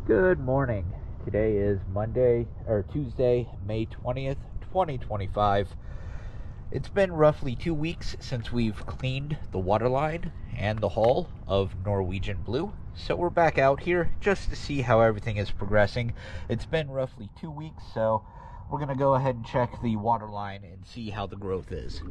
Good morning. Today is Tuesday, May 20th, 2025. It's been roughly 2 weeks since we've cleaned the waterline and the hull of Norwegian Blue. So we're back out here just to see how everything is progressing. It's been roughly 2 weeks, so we're going to go ahead and check the waterline and see how the growth is.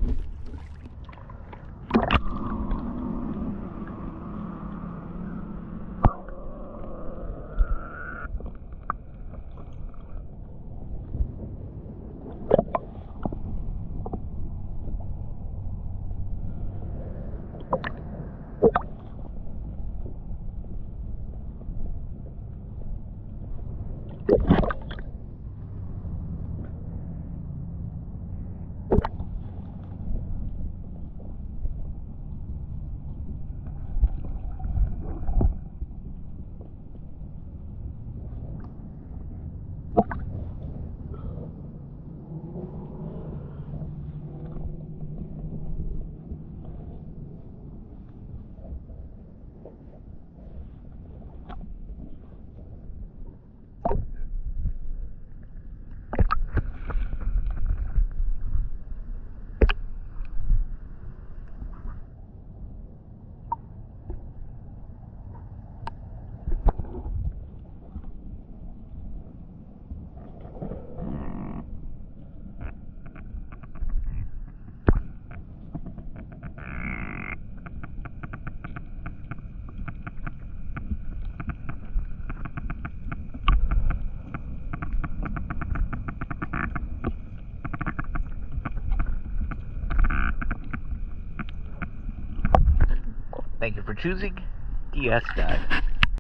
Thank you for choosing DS Dive.